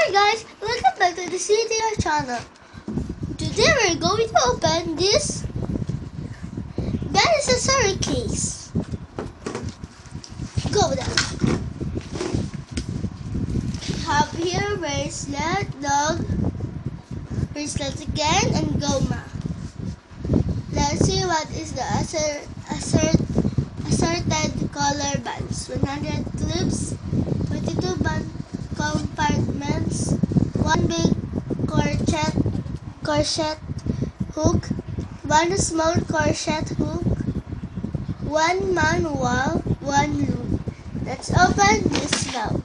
Hi guys, welcome back to the CTR channel. Today we're going to open this accessory case. Go down. Have here bracelet, dog, bracelet again, and goma. Let's see what is the assorted color bands. 100 clips, 22 band compartments, 1 big crochet hook, 1 small crochet hook, 1 manual, 1 loom. Let's open this now.